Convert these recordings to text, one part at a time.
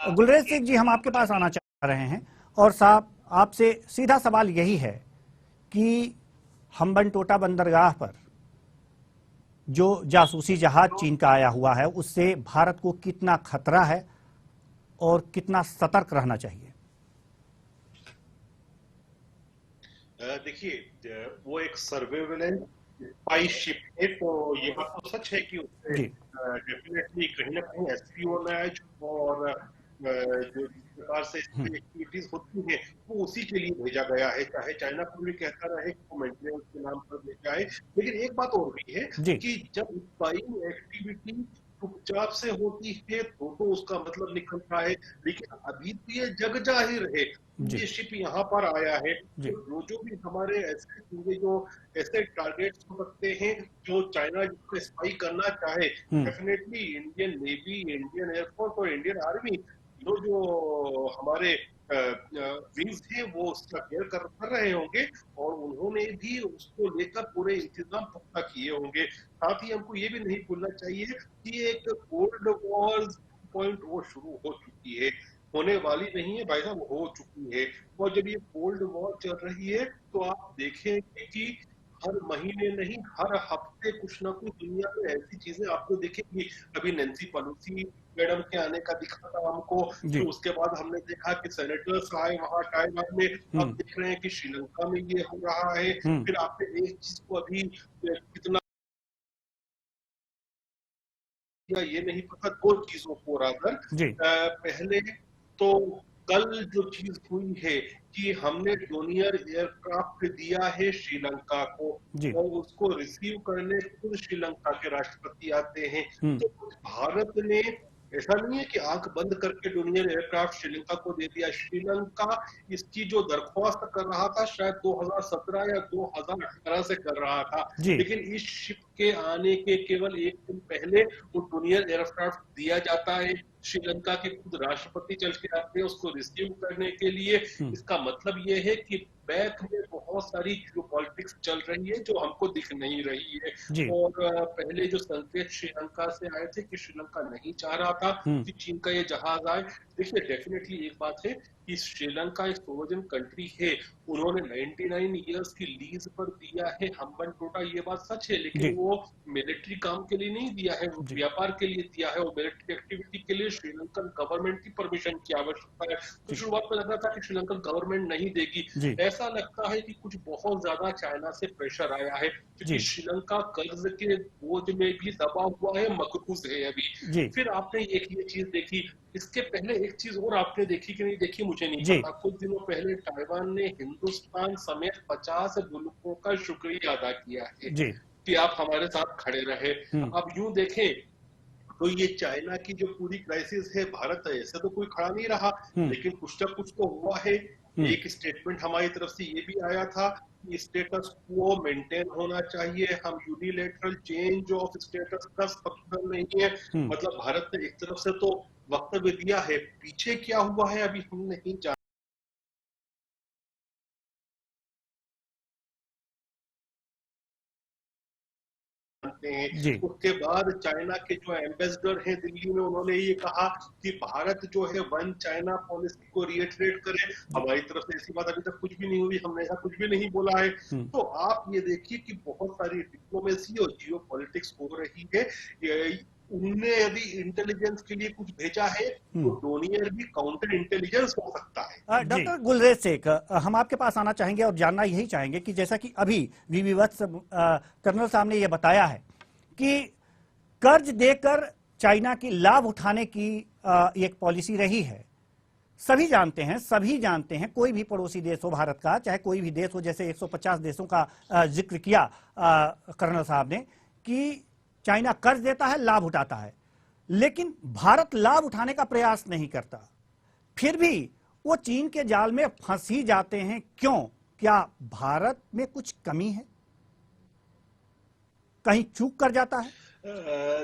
गुलरेज सिंह जी, हम आपके पास आना चाह रहे हैं और साहब आपसे सीधा सवाल यही है कि हम्बनटोटा बंदरगाह पर जो जासूसी जहाज चीन का आया हुआ है उससे भारत को कितना खतरा है और कितना सतर्क रहना चाहिए? देखिए, वो एक सर्वेलेंस स्पाई शिप है, तो ये बात तो सच है कि उससे जी। डेफिनेटली कहीं ना कहीं एस्पियोनेज और जो जिस प्रकार से इसकी एक्टिविटीज होती है वो उसी के लिए भेजा गया है। चाहे चाइना को भी कहता रहे कि वो मेंटेनेंस के नाम पर भेजा है, लेकिन एक बात और भी है जी। कि जब स्पाइंग एक्टिविटी चुपचाप से होती है तो उसका मतलब निकलता है, लेकिन अभी तो ये जग जाहिर है। जी। ये शिप यहाँ पर आया है, जी। तो जो भी हमारे ऐसे चीजें जो ऐसे टारगेट्स हो सकते हैं जो चाइना जिसको स्पाई करना चाहे, definitely Indian navy, Indian air force और इंडियन आर्मी जो हमारे विंग्स हैं वो उसका केयर कर रहे होंगे और उन्होंने भी उसको लेकर पूरे इंतजाम पुख्ता किए होंगे। साथ ही हमको ये भी नहीं भूलना चाहिए कि एक कोल्ड वॉर पॉइंट वो शुरू हो चुकी है, होने वाली नहीं है भाई साहब, हो चुकी है। और जब ये कोल्ड वॉर चल रही है तो आप देखेंगे कि हर महीने नहीं हर हफ्ते कुछ ना कुछ दुनिया में ऐसी चीजें आपको दिखेंगी। अभी नैन्सी पेलोसी मैडम के आने का दिखा था हमको, जी। फिर उसके बाद हमने देखा कि सेनेटर्स आए वहां ताइवान में, अब देख रहे हैं कि श्रीलंका में ये हो रहा है। फिर आपने एक चीज को अभी कितना या ये नहीं पता, दो चीजों को रादर जी। पहले तो कल जो चीज हुई है कि हमने डोनियर एयरक्राफ्ट दिया है श्रीलंका को जी। और उसको रिसीव करने खुद श्रीलंका के राष्ट्रपति आते हैं। तो भारत ने ऐसा नहीं है कि आंख बंद करके डोनियर एयरक्राफ्ट श्रीलंका को दे दिया। श्रीलंका इसकी जो दरख्वास्त कर रहा था शायद 2017 या 2018 से कर रहा था, जी। लेकिन इस शिप के आने के केवल एक दिन पहले वो डोनियर एयरक्राफ्ट दिया जाता है। श्रीलंका के खुद राष्ट्रपति चल के आते हैं उसको रिसीव करने के लिए। इसका मतलब ये है कि बैक में बहुत सारी जियो पॉलिटिक्स चल रही है जो हमको दिख नहीं रही है। जी। और पहले जो संकेत श्रीलंका से आए थे कि श्रीलंका नहीं चाह रहा था कि चीन का ये जहाज आए। देखिए, डेफिनेटली एक बात है कि श्रीलंका एक सोवरेन कंट्री है, उन्होंने 99 इयर्स की लीज पर दिया है हम्बनटोटा, ये बात सच है, लेकिन जी। वो मिलिट्री काम के लिए नहीं दिया है, वो जी। व्यापार के लिए दिया है। वो मिलिट्री एक्टिविटी के लिए श्रीलंकन गवर्नमेंट की परमिशन की आवश्यकता है। तो जी। शुरुआत में लग रहा था कि श्रीलंकन गवर्नमेंट नहीं देगी, जी। ऐसा लगता है कि कुछ बहुत ज्यादा चाइना से प्रेशर आया है, क्योंकि जी। श्रीलंका कर्ज के बोझ में भी दबा हुआ है, मकरूज है अभी। जी। फिर आपने एक ये चीज देखी, इसके पहले एक चीज और आपने देखी कि नहीं देखी मुझे नहीं जी। पता, कुछ दिनों पहले ताइवान ने हिंदुस्तान समेत 50 मुल्कों का शुक्रिया अदा किया है जी। कि आप हमारे साथ खड़े रहे। अब यूं देखें तो ये चाइना की जो पूरी क्राइसिस है, भारत ऐसे तो कोई खड़ा नहीं रहा, लेकिन कुछ ना कुछ तो हुआ है। एक स्टेटमेंट हमारी तरफ से ये भी आया था कि स्टेटस को मेंटेन होना चाहिए, हम यूनिलेटरल चेंज ऑफ स्टेटस का पक्ष नहीं है। मतलब भारत ने एक तरफ से तो वक्तव्य दिया है, पीछे क्या हुआ है अभी हम नहीं जानते जी। हैं। उसके बाद चाइना के जो एम्बेसडर हैं दिल्ली में, उन्होंने ये कहा कि भारत जो है वन चाइना पॉलिसी को रिएटरेट करे। हमारी तरफ से ऐसी बात अभी तक कुछ भी नहीं हुई, हमने ऐसा कुछ भी नहीं बोला है। तो आप ये देखिए कि बहुत सारी डिप्लोमेसी और जियो पॉलिटिक्स हो रही है। उनने यदि इंटेलिजेंस के लिए कुछ भेजा है तो डोनियर भी काउंटर इंटेलिजेंस हो सकता है। डॉक्टर गुलरेज शेख, हम आपके पास आना चाहेंगे और जानना यही चाहेंगे कि जैसा कि अभी वीवी वत्स कर्नल साहब ने यह बताया है कि कर्ज देकर चाइना की लाभ उठाने की एक पॉलिसी रही है। सभी जानते हैं, कोई भी पड़ोसी देश हो भारत का, चाहे कोई भी देश हो, जैसे 150 देशों का जिक्र किया कर्नल साहब ने, कि चाइना कर्ज देता है, लाभ उठाता है, लेकिन भारत लाभ उठाने का प्रयास नहीं करता। फिर भी वो चीन के जाल में फंस ही जाते हैं। क्यों? क्या भारत में कुछ कमी है? कहीं चूक कर जाता है?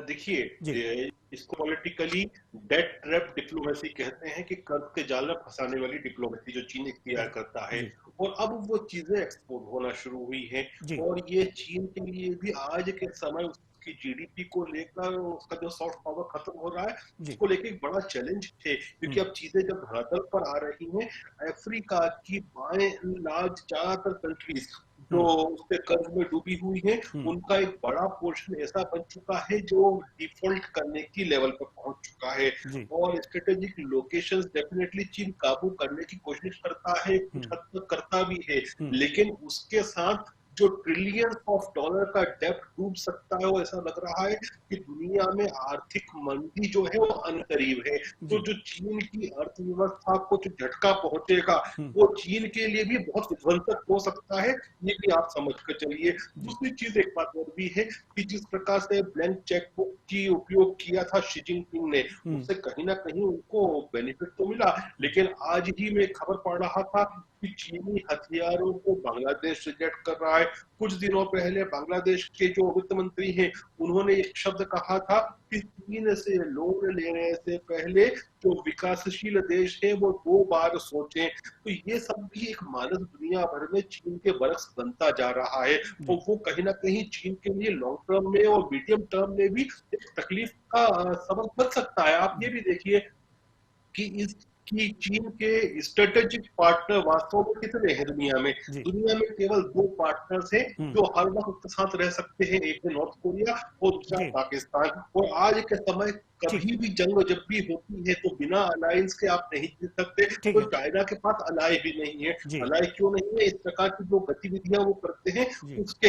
देखिए, इसको पॉलिटिकली डेट ट्रैप डिप्लोमेसी कहते हैं कि कर्ज के जाल में फंसाने वाली डिप्लोमेसी जो चीन इख्तियार करता है। और अब वो चीजें एक्सपोर्ट होना शुरू हुई हैं और ये चीन के लिए भी आज के समय उसकी जीडीपी को लेकर उसका जो सॉफ्ट पावर खत्म हो रहा है, जी। उसको लेकर एक बड़ा चैलेंज है, क्योंकि अब चीजें जब धरातल पर आ रही हैं, अफ्रीका की बाएं लार्ज ज्यादातर कंट्रीज जो उसके कर्ज में डूबी हुई है, उनका एक बड़ा पोर्शन ऐसा बन चुका है जो डिफॉल्ट करने की लेवल पर पहुंच चुका है। जी। और स्ट्रेटेजिक लोकेशंस डेफिनेटली चीन काबू करने की कोशिश करता है, कुछ हद तक करता भी है, लेकिन उसके साथ जो ट्रिलियन ऑफ डॉलर का डेब्ट डूब सकता है, वो ऐसा लग रहा है कि दुनिया में आर्थिक मंदी जो है वो अनकरीब है। तो जो चीन की अर्थव्यवस्था को जो झटका पहुंचेगा, वो चीन के लिए भी बहुत विध्वंसक हो सकता है, ये भी आप समझ कर चलिए। दूसरी चीज एक बात और भी है कि जिस प्रकार से ब्लैंक चेक बुक की उपयोग किया था शी जिनपिंग ने, उससे कहीं ना कहीं उनको बेनिफिट तो मिला, लेकिन आज ही मैं खबर पढ़ रहा था कि चीनी हथियारों को बांग्लादेश रिजेक्ट कर रहा है। कुछ दिनों पहले बांग्लादेश के जो वित्त मंत्री हैं, उन्होंने एक शब्द कहा था कि चीन से लोन लेने से पहले जो विकासशील देश है वो 2 बार सोचें। तो ये सब भी एक मानस दुनिया भर में चीन के बरक्स बनता जा रहा है, और वो कहीं ना कहीं चीन के लिए लॉन्ग टर्म में और मीडियम टर्म में भी एक तकलीफ का सबब बन सकता है। आप ये भी देखिए कि चीन के स्ट्रेटेजिक पार्टनर वास्तव में कितने हैं दुनिया में? दुनिया में केवल 2 पार्टनर्स हैं जो हर वक्त उसके साथ रह सकते हैं, एक है नॉर्थ कोरिया और दूसरा पाकिस्तान। और आज के समय कभी भी जंग जब भी होती है तो बिना अलायंस के आप नहीं जीत सकते। तो चाइना के पास अलाय भी नहीं है। अलाय क्यों नहीं है? इस प्रकार की जो गतिविधियां वो करते हैं उसके